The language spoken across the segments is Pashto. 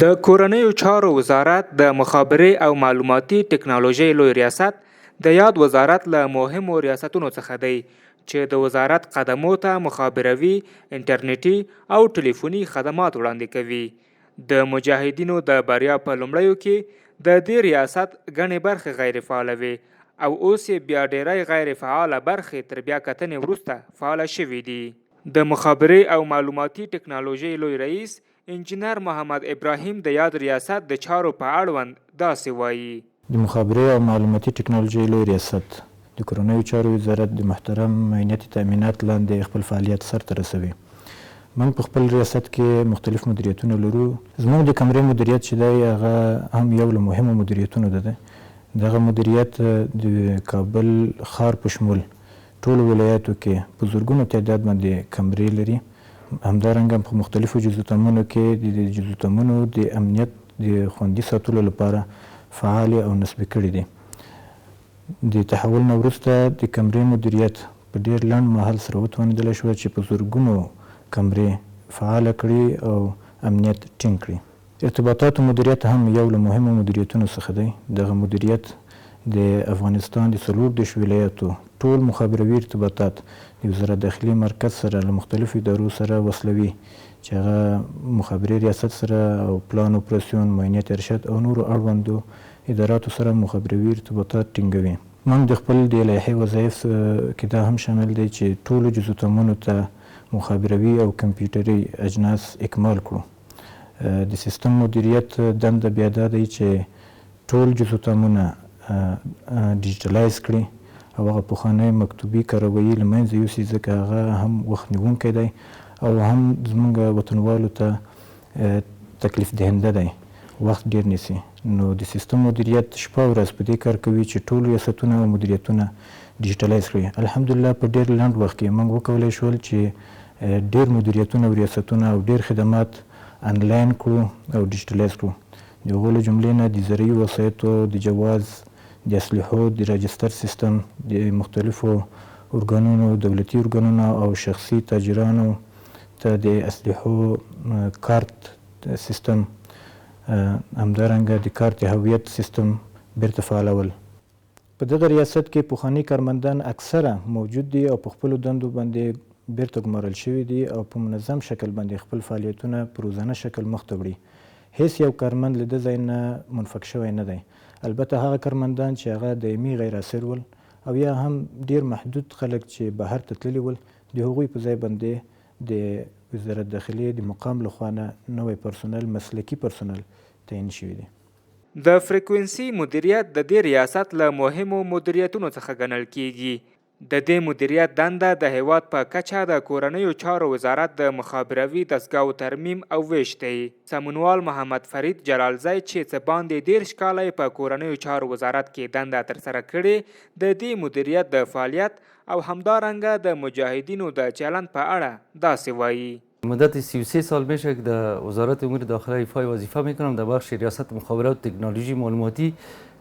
د کورنیو چارو وزارت د مخابرې او معلوماتي ټکنالوژۍ لوی ریاست د یاد وزارت له مهمو ریاستونو څخه دی چې د وزارت خدمو ته مخابروي، انټرنیټي او ټلیفوني خدمات وړاندې کوي. د مجاهدینو د بریا په لومړیو کې د دې ریاست ګڼې برخې غیر فعاله وي او اوس یې بیا ډیری غیر فعاله برخې تر بیا کتنې وروسته فعاله شوي دي. د مخابرې او معلوماتي ټکنالوژۍ لوی رئیس انجینر محمد ابراهیم د یاد ریاست د چارو په اړوند داسې وایي. د مخابرې او معلوماتي ټکنالوژۍ لوی ریاست د کورنیو چارو وزارت د محترم معینت تأمینات لاندې خپل فعالیت سرته رسوي. موږ په خپل ریاست کې مختلف مدیریتونه لرو. زموږ د کمرې مدیریت چې دی هغه هم یو له مهمو مدیریتونو ده. دغه مدیریت د کابل ښار په شمول ټولو ولایاتو کې په زرګونو تعداد باندې کمرې لري. همدارنګه په مختلفو جزوتمونو کې د جزوتمونو د امنیت د خوندي ساتلو لپاره فعالې او نصبي کړي دي. د تحول نه وروسته د کمرې مدیریت په ډیر لنډ مهال سره وتوانېدلی شوه چې په زرګونو کمرې فعاله کړي او امنیت ټینګ کړي. ارتباطاتو مدیریت هم یو له مهمو مدیریتونو څخه دی. دغه مدیریت د افغانستان د 14 ولایاتو ټول مخابروي ارتباطات د وزارت داخلي مرکز سره له مختلفو ادارو سره وصلوي چې هغه مخابرې ریاست سره او پلان اپراسیون، معاینت ارشاد او نورو اړوندو اداراتو سره مخابروي ارتباطات ټینګوي. موږ د خپل د لایحې وظایف کې دا هم شامل دی چې ټولو جزوتمونو ته مخابروي او کمپیوټري اجناس اکمال کړو. د سیستم مدیریت دنده بیا دا دی چې ټول جزوتمونه ډیجیټلایز کړي او هغه پخوانی مکتوبي کاروایي له منځه یوسي، ځکه هغه هم وخت نیونکی دی او هم زموږ وطنوالو ته تکلیف دهنده دی، وخت ډیر نیسي. نو د سیستم مدیریت شپه ورځ په دې کار کوي چې ټول ریاستونه او مدیریتونه ډیجیټلایز کړي. الحمدلله په ډیر لنډ وخت کې موږ وکولی شول چې ډیر مدیریتونه او ریاستونه او ډیر خدمات انلاین کړو او ډیجیټلایز کړو. د هغو له جملې نه د زرعي وسایطو د جواز، د اسلحو د راجستر سیستم، د مختلفو ارګانونو، دولتي ارګانونو او شخصي تاجرانو ته د اسلحو کارت سیستم، همدارنګه د کارت هویت سیستم بیرته فعالول. په دغه ریاست کې پخواني کارمندان اکثره موجود دي او په خپلو دندو باندې بیرته ګمارل شوي دي او په منظم شکل باندې خپل فعالیتونه په روزانه شکل مخته وړي. هیڅ یو کارمند له دې ځای نه منفک شوی نه دی. البته هغه کارمندان چې هغه دایمي غیر حاضر ول او یا هم ډیر محدود خلک چې بهر ته تللي ول، د هغوی په ځای باندې د وزارت داخلي د مقام لخوا نه نوی پرسونل، مسلکي پرسونل تعیین شوي دي. د فریکوینسي مدیریت د دې ریاست له مهمو مدیریتونو څخه ګڼل کیږي. د دې مدیریت دنده د هیواد په کچه د کورنیو چارو وزارت د مخابروي دستګاو ترمیم او ویش دی. سمونوال محمد فرید جلالزی چې څه باندې 13 کاله په کورنیو چارو وزارت کې دنده ترسره کړې، د دې مدیریت د فعالیت او همدارنګه د مجاهدینو د چلند په اړه داسې وایي. مدت 33 سال میشه که در وزارت امور داخله ایفای وظیفه میکنم در بخش ریاست مخابرات و تکنولوژی معلوماتی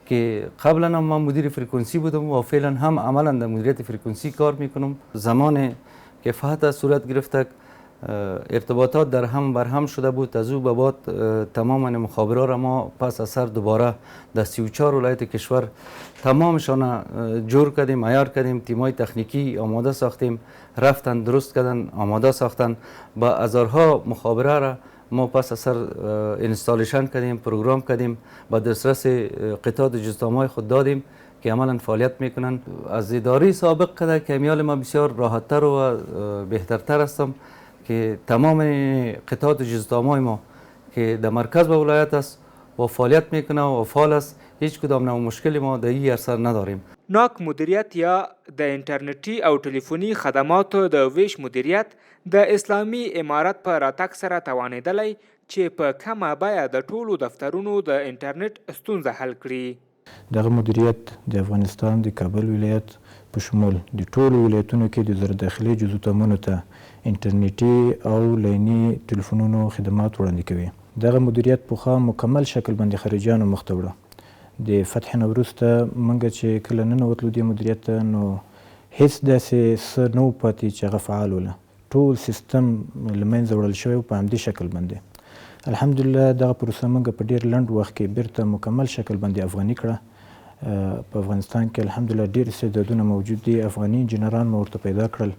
که قبلا هم من مدیر فریکونسی بودم و فعلا هم عملا در مدیریت فریکونسی کار میکنم. زمان که فتح صورت گرفته ارتباطات در هم بر هم شده بود. از او به بعد تمام مخابرات را ما پس از سر دوباره در 34 ولایت کشور تمامشان جور کردیم، عیار کردیم، تیمای تکنیکی آماده ساختیم، رفتن درست کردن، آماده ساختن. با هزارها مخابره را ما پس از سر اینستالیشن کردیم، پروگرام کردیم، با دسترس قطعات جزئیات خود دادیم که عملا فعالیت میکنن. از اداره سابق کده که امیال ما بسیار راحتتر و بهترتر هستم که تمام قطعات جزئیات ما که در مرکز و ولایت است و فعالیت میکنه و فعال است، هیچ کدام نوع مشکلی ما در این عرصه نداریم. ناک مدیریت یا د انټرنیټي او ټلیفوني خدماتو د ویش مدیریت د اسلامي امارت په راتګ سره توانېدلی چې په کمه بیه د ټولو دفترونو د انټرنیټ ستونزه حل کړي. دغه مدیریت د افغانستان د کابل ولایت په شمول د ټولو ولایتونو کې د وزارت داخلي جزوتمونو ته انټرنیټي او لایني ټلیفونونو خدمات وړاندې کوي. دغه مدیریت پخوا مکمل شکل باندې خارجیانو مخته وړه. د فتح نه وروسته موږ چې کله ننوتلو دې مدیریت ته، نو هیڅ داسې څه نه و پاتې چې هغه فعال وله. ټول سیستم له منځه وړل شوی په همدې شکل باندې. الحمدلله دغه پروسه موږ په ډېر لنډ وخت کې بیرته مکمل شکل باندې افغاني کړه. په افغانستان کې الحمدلله ډېر استعدادونه موجود دي. افغاني انجینران مو ورته پیدا کړل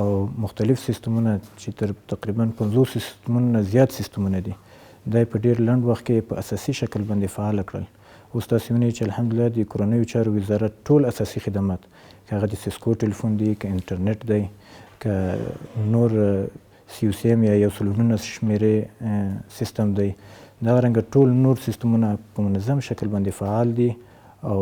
او مختلف سیستمونه چې تر تقریبا 50 سیستمونو نه زیات سیستمونه دي دا په ډېر لنډ وخت کې په اساسي شکل باندې فعال کړل. اوس تاسو وینئ چې الحمدلله د کورنیو چارو وزارت ټول اساسي خدمات که هغه د سیسکو ټلیفون دی که انټرنیټ دی که نور CUCM یا 109 شمیرې سیستم دی دغه رنګه ټول نور سیستمونه په منظم شکل باندې فعال دي او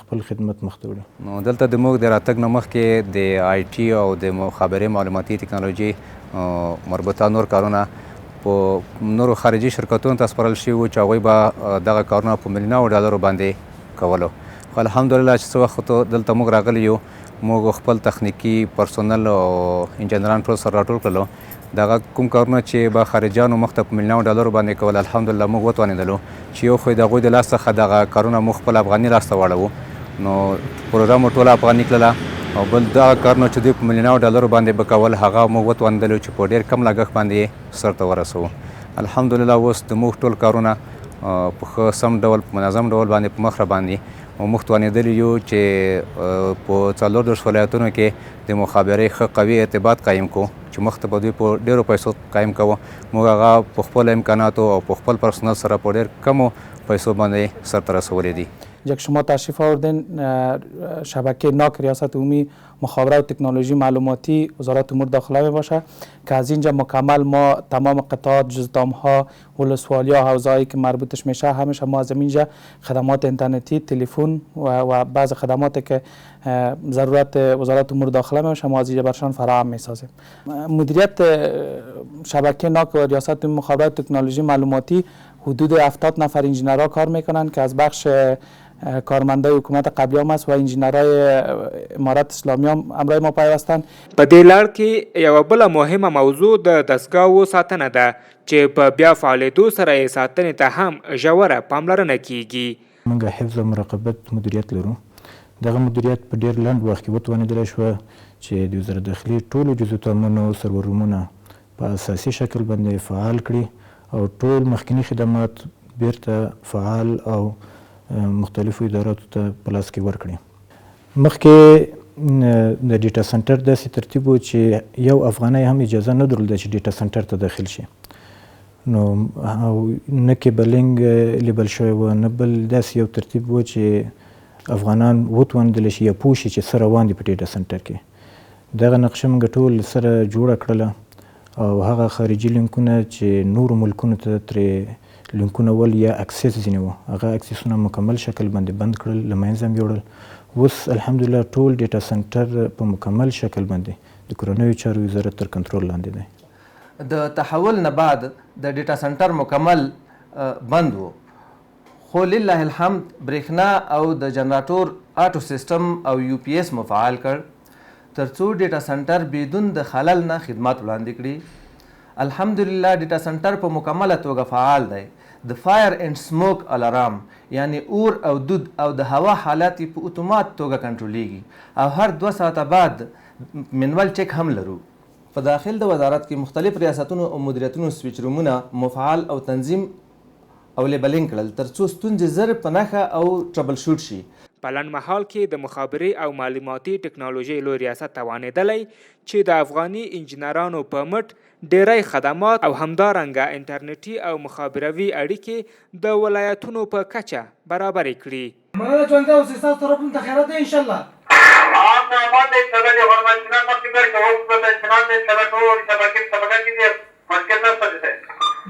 خپل خدمت مخ ته وړي. نو دلته د موږ د راتګ نه مخکې د IT او د مخابرې معلوماتي ټکنالوژي مربوطه نور کارونه په نورو خارجي شرکتونو ته سپارل شوي وو چې هغوی به دغه کارونه په میلیونونو ډالرو باندې کولو. خو الحمدلله چې څه وخت دلته موږ راغلي یو موږ خپل تخنیکي پرسونل او انجینران ټول سره راټول کړلو. دغه کوم کارونه چې به خارجیانو مخ ته په میلیونونو ډالرو باندې کول الحمدلله موږ وتوانېدلو چې یو خو د هغوی د لاس څخه دغه کارونه موږ خپل افغاني لاس ته واړوو. نو پروګرام ټوله افغاني کړله او بل دغه کارونه چې دوی په میلیونونو ډالرو باندې به کول هغه موږ وتوانېدلو چې په ډېر کم لګښت باندې سرته ورسوو. الحمدلله اوس د موږ ټول کارونه په ښه سم ډول په منظم ډول باندې په مخ را باندې او موږ توانېدلي یو چې په 24 ولایتونو کې د مخابرې ښه قوي ارتباط قایم کړو چې مخته به دوی په ډېرو پیسو قایم کوو. موږ هغه په خپلو امکاناتو او په خپل پرسنل سره په ډېر کمو پیسو باندې سرته رسولی دي. یک شما تشریف آوردین شبکه ناک ریاست عمومی مخابره و تکنولوژی معلوماتی وزارت امور داخله می باشه که از اینجا مکمل ما تمام قطعات جزدام ها ولسوالی ها حوزه‌ای که مربوطش میشه همش ما از اینجا خدمات اینترنتی تلفن و بعض خدماتی که ضرورت وزارت امور داخله می باشه ما از اینجا برشان فراهم می سازیم. مدیریت شبکه ناک و ریاست عمومی مخابره و تکنولوژی معلوماتی حدود 70 نفر انجینرها کار میکنن که از بخش کارمندای حکومت قبلی هم است و انجینرهای امارت اسلامی هم امرای ما پیوستن. په دې لړ کې یوه بله مهمه موضوع د دستګاهو ساتنه ده چې په بیا فعالېدو سره یې ساتنې ته هم ژوره پاملرنه کیږي. موږ حفظ او مراقبت مدیریت لرو. دغه مدیریت په ډېر لنډ وخت کې وتوانېدلی شوه چې د وزارت داخلي ټولو جزوتامونو سروررومونه په اساسي شکل باندې فعال کړي او ټول مخکینی خدمات بیرته فعال او مختلفو اداراتو ته په لاس کې ورکړي. مخکې د ډیټا سنټر داسې ترتیب و چې یو افغانی هم اجازه نه درلوده چې ډیټا سنټر ته داخل شي. نو نه کیبلینګ لیبل شوی و نه بل داسې یو ترتیب و چې افغانان وتوانېدلی شي یا پوه شي چې څه روان دي په ډیټا سنټر کې. دغه نقشه موږ ټول سره جوړه کړله او هغه خارجي لینکونه چې نورو ملکونو ته ترې لینکونه ول یا اکسس ځینې وو هغه اکسسونه مکمل شکل باندې بند کړل له منځه هم یوړل. اوس الحمدلله ټول ډیټا سنټر په مکمل شکل باندې د کورنیو چارو وزارت تر کنټرول لاندې دی. د تحول نه بعد د ډیټا سنټر مکمل بند وو خو لله الحمد برېښنا او د جنراتور آټو سیستم او UPS مفعال کړ ترڅو ډیټا سنټر بدون د خلل نه خدمات وړاندې کړي. الحمدلله ډیټا سنټر په مکمله توګه فعال دی. د فایر اینڈ سموک الارم یعنی اور او دود او د هوا حالات په اتومات توګه کنټرولیږي او هر 2 ساعته بعد منول چک هم لرو. په داخل د وزارت کې مختلف ریاستونو او مدیریتونو سویچ رومونه مفعال او تنظیم او لیبلینګ کړل ترڅو ستونزې زر په نښه او ټربل شوټ شي. په لنډمهال کې د مخابرې او معلوماتي ټکنالوژۍ لوی ریاست توانېدلی چې د افغاني انجینرانو په مټ ډیری خدمات او همدارنګه انټرنیټي او مخابروي اړیکې د ولایتونو په کچه برابرې کړي. مننه ژوندی اوسئ ستاسو طرف ته خیرات دی انشاءالله.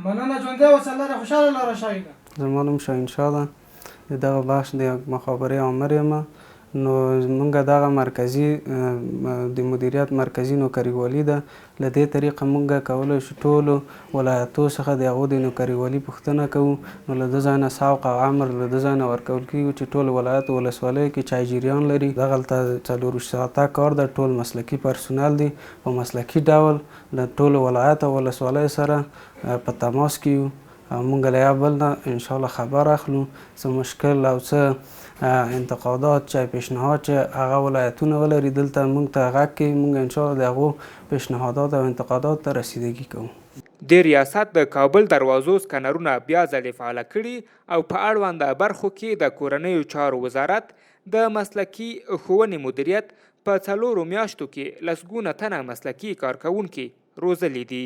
مننه ژوندی اوسئ الله دې خوشحاله لاره شاهینه. زما نوم شاهین شاه ده. د دغه بخش د مخابرې عامر یم. نو موږ دغه مرکزي د مدیریت مرکزي نوکریوالي ده. له دې طریقه موږ کولی شو ټولو ولایتو څخه د هغو د نوکریوالي پوښتنه کوو. نو له ده ځای نه سوق او امر له ده ځای نه ورکول کېږي چې ټول ولایت ولسوالیو کې چې اجیریان لري دغلته 24 ساعته کار ده. ټول مسلکي پرسونل دي په مسلکي ډول له ټولو ولایت او ولسوالیو سره په تماس کې یو او موږ له یو بل نه انشاءالله خبر اخلو څه مشکل او څه انتقادات چې پیشنهاد چې هغه ولایتونه ولري دلته موږ ته غږ کوي. موږ انشاءالله د هغو پیشنهادات او انتقادات ته رسیدګي کوو. د ریاست د کابل دروازو سکنرونه بیا ځلې فعاله کړي او په اړونده برخو کې د کورنیو چارو وزارت د مسلکي ښوونې مدیریت په 4 میاشتو کې لسګونه تنه مسلکي کارکوونکي روزلي دي.